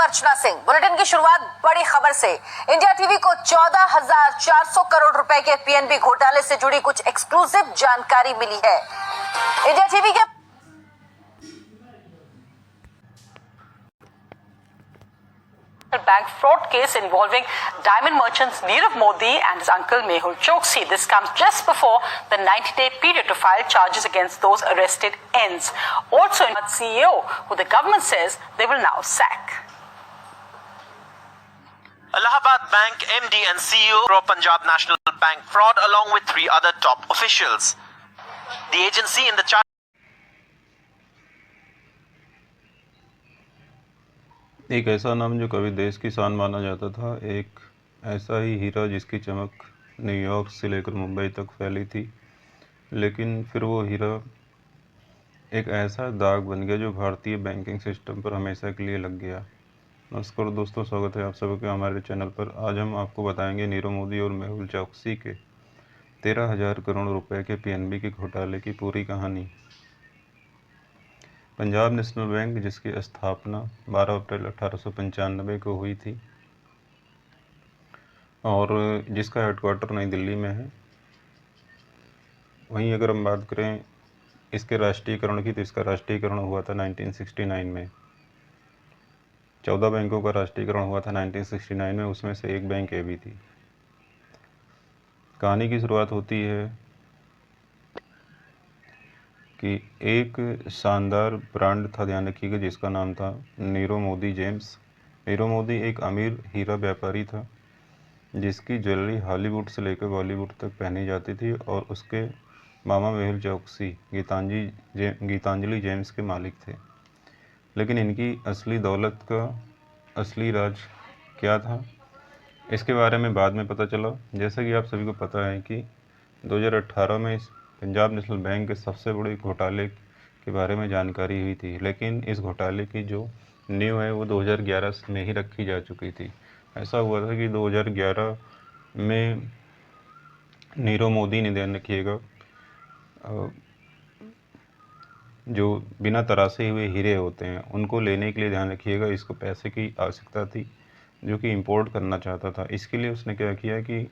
हूं अर्चना सिंह। बुलेटिन की शुरुआत बड़ी खबर से। इंडिया टीवी को 14,400 करोड़ रुपए के पीएनबी घोटाले से जुड़ी कुछ एक्सक्लूसिव जानकारी मिली है। इंडिया टीवी के bank fraud case involving diamond merchants Nirav Modi and his uncle Mehul Choksi. This comes just before the 90-day period to file charges against those arrested ends. Also, CEO, who the government says they will now sack. Allahabad Bank MD and CEO for Punjab National Bank fraud along with 3 other top officials. The agency in the charge एक ऐसा नाम जो कभी देश की शान माना जाता था, एक ऐसा ही हीरा जिसकी चमक न्यूयॉर्क से लेकर मुंबई तक फैली थी, लेकिन फिर वो हीरा एक ऐसा दाग बन गया जो भारतीय बैंकिंग सिस्टम पर हमेशा के लिए लग गया। नमस्कार दोस्तों, स्वागत है आप सबके हमारे चैनल पर। आज हम आपको बताएंगे नीरव मोदी और मेहुल चौकसी के 13,000 करोड़ रुपए के पीएनबी के घोटाले की पूरी कहानी। पंजाब नेशनल बैंक, जिसकी स्थापना 12 अप्रैल 1895 को हुई थी और जिसका हेडक्वार्टर नई दिल्ली में है। वहीं अगर हम बात करें इसके राष्ट्रीयकरण की, तो इसका राष्ट्रीयकरण हुआ था 1969 में। 14 बैंकों का राष्ट्रीयकरण हुआ था 1969 में, उसमें से एक बैंक ये भी थी। कहानी की शुरुआत होती है कि एक शानदार ब्रांड था, ध्यान रखिएगा, जिसका नाम था नीरव मोदी जेम्स। नीरव मोदी एक अमीर हीरा व्यापारी था जिसकी ज्वेलरी हॉलीवुड से लेकर बॉलीवुड तक पहनी जाती थी और उसके मामा मेहुल चौकसी गीतांजलि जेम्स के मालिक थे। लेकिन इनकी असली दौलत का असली राज क्या था, इसके बारे में बाद में पता चला। जैसा कि आप सभी को पता है कि 2018 में पंजाब नेशनल बैंक के सबसे बड़े घोटाले के बारे में जानकारी हुई थी, लेकिन इस घोटाले की जो नींव है वो 2011 में ही रखी जा चुकी थी। ऐसा हुआ था कि 2011 में नीरव मोदी ने, ध्यान रखिएगा, जो बिना तराशे हुए हीरे होते हैं उनको लेने के लिए, ध्यान रखिएगा, इसको पैसे की आवश्यकता थी जो कि इंपोर्ट करना चाहता था। इसके लिए उसने क्या किया कि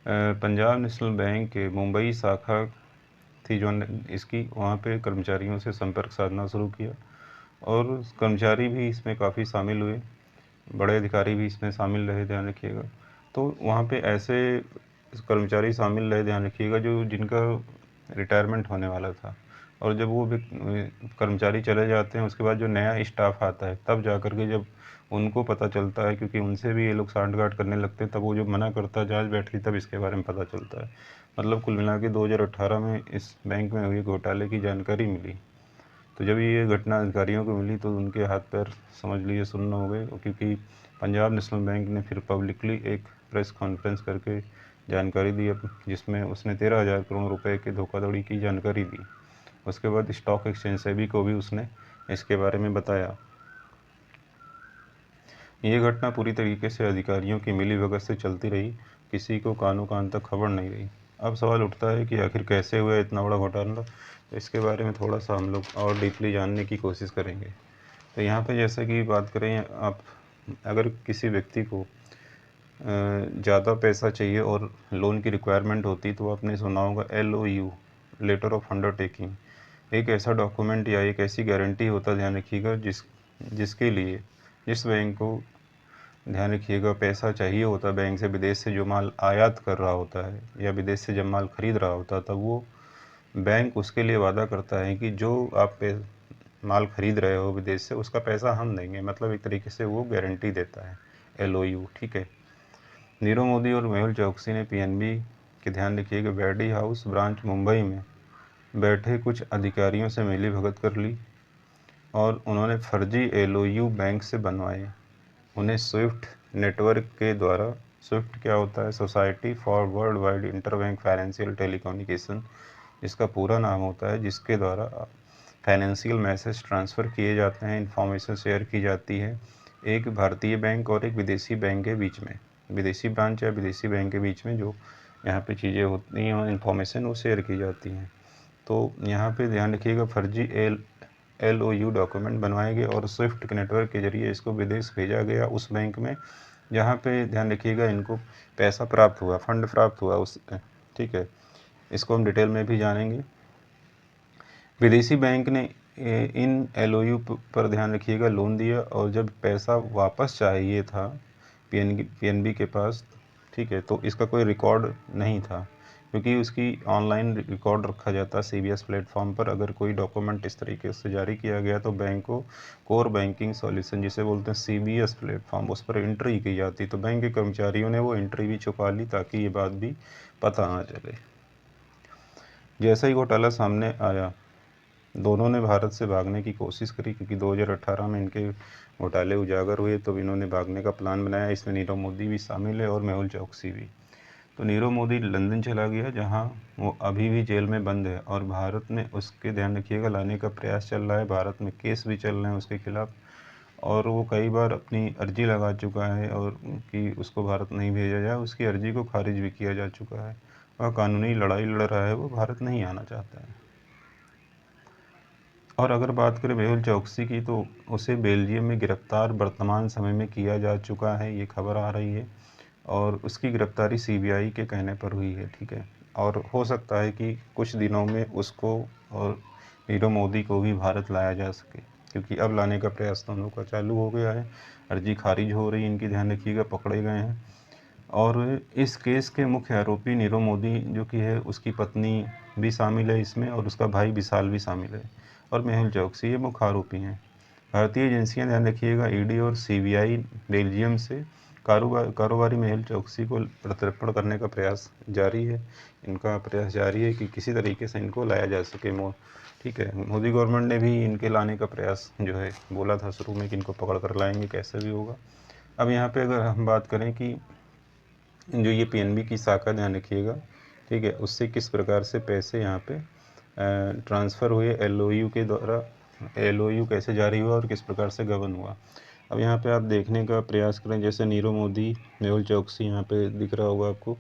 पंजाब नेशनल बैंक के मुंबई शाखा थी जो इसकी, वहाँ पे कर्मचारियों से संपर्क साधना शुरू किया और कर्मचारी भी इसमें काफ़ी शामिल हुए, बड़े अधिकारी भी इसमें शामिल रहे, ध्यान रखिएगा। तो वहाँ पे ऐसे कर्मचारी शामिल रहे, ध्यान रखिएगा, जिनका रिटायरमेंट होने वाला था। और जब वो कर्मचारी चले जाते हैं, उसके बाद जो नया स्टाफ आता है, तब जा कर के जब उनको पता चलता है, क्योंकि उनसे भी ये लोग सांठ-गांठ करने लगते हैं, तब वो जो मना करता है, जांच बैठती, तब इसके बारे में पता चलता है। मतलब कुल मिला के 2018 में इस बैंक में हुए घोटाले की जानकारी मिली। तो जब ये घटना अधिकारियों को मिली तो उनके हाथ पैर समझ लीजिए सुन्न हो गए, क्योंकि पंजाब नेशनल बैंक ने फिर पब्लिकली एक प्रेस कॉन्फ्रेंस करके जानकारी दी, जिसमें उसने 13,000 करोड़ रुपए के धोखाधड़ी की जानकारी दी। उसके बाद स्टॉक एक्सचेंज सेबी को भी उसने इसके बारे में बताया। ये घटना पूरी तरीके से अधिकारियों की मिलीभगत से चलती रही, किसी को कानों कान तक खबर नहीं रही। अब सवाल उठता है कि आखिर कैसे हुआ इतना बड़ा घोटाला। तो इसके बारे में थोड़ा सा हम लोग और डीपली जानने की कोशिश करेंगे। तो यहाँ पे जैसे कि बात करें, आप अगर किसी व्यक्ति को ज़्यादा पैसा चाहिए और लोन की रिक्वायरमेंट होती, तो आपने सुना होगा LOU, लेटर ऑफ अंडरटेकिंग। एक ऐसा डॉक्यूमेंट या एक ऐसी गारंटी होता, ध्यान रखिएगा, जिसके लिए जिस बैंक को, ध्यान रखिएगा, पैसा चाहिए होता बैंक से, विदेश से जो माल आयात कर रहा होता है या विदेश से जब माल खरीद रहा होता है, तब वो बैंक उसके लिए वादा करता है कि जो आप माल खरीद रहे हो विदेश से, उसका पैसा हम देंगे। मतलब एक तरीके से वो गारंटी देता है, LOU, ठीक है। नीरव मोदी और मेहुल चौकसी ने पीएनबी के, ध्यान रखिएगा, बैडी हाउस ब्रांच मुंबई में बैठे कुछ अधिकारियों से मिली भगत कर ली और उन्होंने फर्जी LOU बैंक से बनवाए। उन्हें स्विफ्ट नेटवर्क के द्वारा, स्विफ्ट क्या होता है, society for world wide interbank financial telecommunication, इसका पूरा नाम होता है, जिसके द्वारा फाइनेंशियल मैसेज ट्रांसफ़र किए जाते हैं, इंफॉर्मेशन शेयर की जाती है एक भारतीय बैंक और एक विदेशी बैंक के बीच में, विदेशी ब्रांच या विदेशी बैंक के बीच में जो यहाँ पे चीज़ें होती हैं और इन्फॉर्मेशन वो शेयर की जाती हैं। तो यहाँ पे ध्यान रखिएगा, फर्जी LOU डॉक्यूमेंट बनवाए गए और स्विफ्ट के नेटवर्क के जरिए इसको विदेश भेजा गया उस बैंक में जहाँ पे ध्यान रखिएगा इनको पैसा प्राप्त हुआ, फंड प्राप्त हुआ उस, ठीक है। इसको हम डिटेल में भी जानेंगे। विदेशी बैंक ने इन LOU पर ध्यान रखिएगा लोन दिया और जब पैसा वापस चाहिए था PNB के पास, ठीक है, तो इसका कोई रिकॉर्ड नहीं था क्योंकि उसकी ऑनलाइन रिकॉर्ड रखा जाता है CBS प्लेटफॉर्म पर। अगर कोई डॉक्यूमेंट इस तरीके से जारी किया गया तो बैंक को कोर बैंकिंग सॉल्यूशन जिसे बोलते हैं CBS प्लेटफॉर्म उस पर एंट्री की जाती। तो बैंक के कर्मचारियों ने वो एंट्री भी छुपा ली ताकि ये बात भी पता ना चले। जैसा ही घोटाला सामने आया दोनों ने भारत से भागने की कोशिश करी क्योंकि 2018 में इनके घोटाले उजागर हुए तो इन्होंने भागने का प्लान बनाया। इसमें नीरव मोदी भी शामिल है और मेहुल चौकसी भी। तो नीरव मोदी लंदन चला गया जहां वो अभी भी जेल में बंद है और भारत में उसके ध्यान रखिएगा लाने का प्रयास चल रहा है। भारत में केस भी चल रहे हैं उसके खिलाफ और वो कई बार अपनी अर्जी लगा चुका है और कि उसको भारत नहीं भेजा जाए। उसकी अर्जी को खारिज भी किया जा चुका है। वह कानूनी लड़ाई लड़ रहा है, वो भारत नहीं आना चाहता है। और अगर बात करें मेहुल चौकसी की तो उसे बेल्जियम में गिरफ्तार वर्तमान समय में किया जा चुका है, ये खबर आ रही है। और उसकी गिरफ्तारी CBI के कहने पर हुई है, ठीक है। और हो सकता है कि कुछ दिनों में उसको और नीरव मोदी को भी भारत लाया जा सके क्योंकि अब लाने का प्रयास दोनों का चालू हो गया है। अर्जी खारिज हो रही इनकी, ध्यान रखिएगा, पकड़े गए हैं। और इस केस के मुख्य आरोपी नीरव मोदी जो कि है उसकी पत्नी भी शामिल है इसमें और उसका भाई विशाल भी शामिल है और मेहुल चौकसी ये मुख्य आरोपी हैं। भारतीय एजेंसियां ध्यान रखिएगा ED और CBI बेल्जियम से कारोबारी मेहुल चौकसी को प्रत्यर्पण करने का प्रयास जारी है। इनका प्रयास जारी है कि किसी तरीके से इनको लाया जा सके, ठीक है। मोदी गवर्नमेंट ने भी इनके लाने का प्रयास जो है बोला था शुरू में कि इनको पकड़ कर लाएंगे, कैसे भी होगा। अब यहाँ पे अगर हम बात करें कि जो ये PNB की शाखा ध्यान रखिएगा, ठीक है, उससे किस प्रकार से पैसे यहाँ पे ट्रांसफ़र हुए, LOU के द्वारा LOU कैसे जारी हुआ और किस प्रकार से गबन हुआ। अब यहाँ पे आप देखने का प्रयास करें, जैसे नीरव मोदी, मेहुल चौकसी यहाँ पे दिख रहा होगा आपको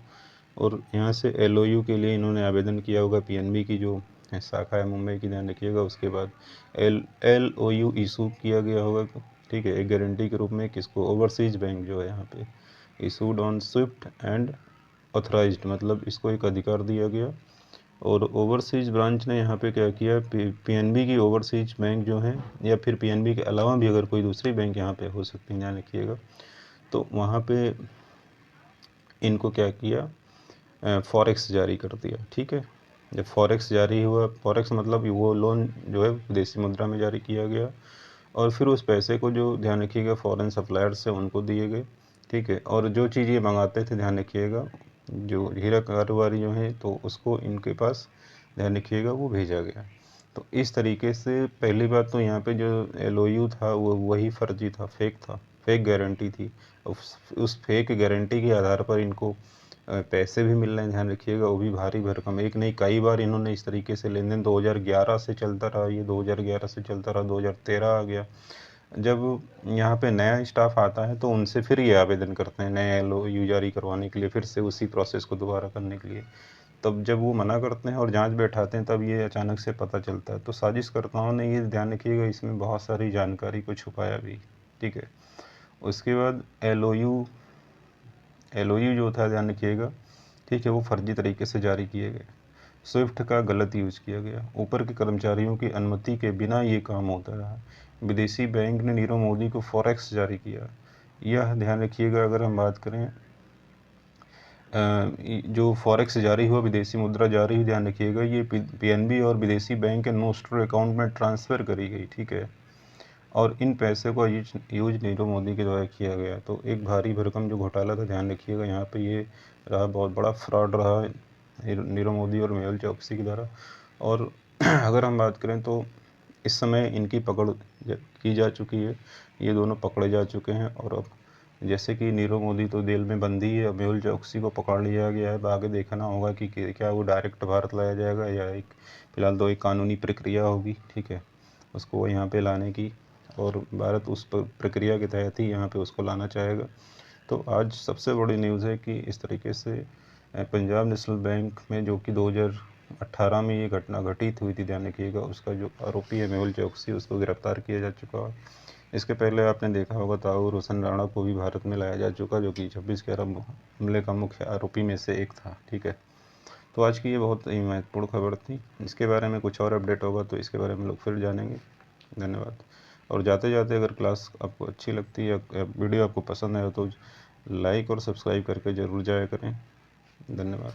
और यहाँ से LOU के लिए इन्होंने आवेदन किया होगा PNB की जो शाखा है मुंबई की, ध्यान रखिएगा। उसके बाद LOU इशू किया गया होगा, ठीक है, एक गारंटी के रूप में किसको, ओवरसीज बैंक जो है यहाँ पे issued on Swift and authorised, मतलब इसको एक अधिकार दिया गया। और ओवरसीज ब्रांच ने यहाँ पे क्या किया, PNB की ओवरसीज बैंक जो है या फिर PNB के अलावा भी अगर कोई दूसरी बैंक यहाँ पे हो सकती है, ध्यान रखिएगा, तो वहाँ पे इनको क्या किया, फॉरेक्स जारी कर दिया, ठीक है। जब फॉरेक्स जारी हुआ, फॉरेक्स मतलब वो लोन जो है विदेशी मुद्रा में जारी किया गया और फिर उस पैसे को जो ध्यान रखिएगा फॉरेन सप्लायर्स से उनको दिए गए, ठीक है। और जो चीज़ ये मंगाते थे, ध्यान रखिएगा, जो हीरा कारोबारी जो है तो उसको इनके पास ध्यान रखिएगा वो भेजा गया। तो इस तरीके से पहली बात तो यहाँ पे जो LOU था वो वही फर्जी था, फेक था, फेक गारंटी थी। उस फेक गारंटी के आधार पर इनको पैसे भी मिल रहे हैं, ध्यान रखिएगा, वो भी भारी भरकम। एक नहीं कई बार इन्होंने इस तरीके से लेन देन 2011 से चलता रहा, ये 2011 से चलता रहा, 2013 आ गया। जब यहाँ पे नया स्टाफ आता है तो उनसे फिर ये आवेदन करते हैं नए LOU जारी करवाने के लिए, फिर से उसी प्रोसेस को दोबारा करने के लिए। तब जब वो मना करते हैं और जांच बैठाते हैं तब ये अचानक से पता चलता है। तो साजिशकर्ताओं ने ये ध्यान रखिएगा इसमें बहुत सारी जानकारी को छुपाया भी, ठीक है। उसके बाद LOU जो था, ध्यान रखिएगा, ठीक है, वो फर्जी तरीके से जारी किए गए। स्विफ्ट का गलत यूज किया गया, ऊपर के कर्मचारियों की अनुमति के बिना ये काम होता रहा। विदेशी बैंक ने नीरव मोदी को फॉरेक्स जारी किया, यह ध्यान रखिएगा। अगर हम बात करें जो फॉरेक्स जारी हुआ, विदेशी मुद्रा जारी हुई, ध्यान रखिएगा, ये PNB और विदेशी बैंक के नोस्टर अकाउंट में ट्रांसफ़र करी गई, ठीक है। और इन पैसे को यूज नीरव मोदी के द्वारा किया गया। तो एक भारी भरकम जो घोटाला था, ध्यान रखिएगा, यहाँ पे ये रहा, बहुत बड़ा फ्रॉड रहा नीरव मोदी और मेहुल चौकसी के द्वारा। और अगर हम बात करें तो इस समय इनकी पकड़ की जा चुकी है, ये दोनों पकड़े जा चुके हैं। और अब जैसे कि नीरव मोदी तो जेल में बंदी है, अब मेहुल चौकसी को पकड़ लिया गया है। आगे देखना होगा कि क्या वो डायरेक्ट भारत लाया जाएगा या एक फ़िलहाल तो एक कानूनी प्रक्रिया होगी, ठीक है, उसको यहाँ पे लाने की, और भारत उस प्रक्रिया के तहत ही यहाँ पे उसको लाना चाहेगा। तो आज सबसे बड़ी न्यूज़ है कि इस तरीके से पंजाब नेशनल बैंक में, जो कि 2018 में ये घटना घटित हुई थी, ध्यान रखिएगा। उसका जो आरोपी है मेहुल चौकसी, उसको गिरफ्तार किया जा चुका है। इसके पहले आपने देखा होगा ताऊ रोशन राणा को भी भारत में लाया जा चुका, जो कि 26/11 हमले का मुख्य आरोपी में से एक था। ठीक है, तो आज की ये बहुत ही महत्वपूर्ण खबर थी। इसके बारे में कुछ और अपडेट होगा तो इसके बारे में लोग फिर जानेंगे। धन्यवाद। और जाते जाते अगर क्लास आपको अच्छी लगती है या वीडियो आपको पसंद आए तो लाइक और सब्सक्राइब करके ज़रूर जाया करें। धन्यवाद।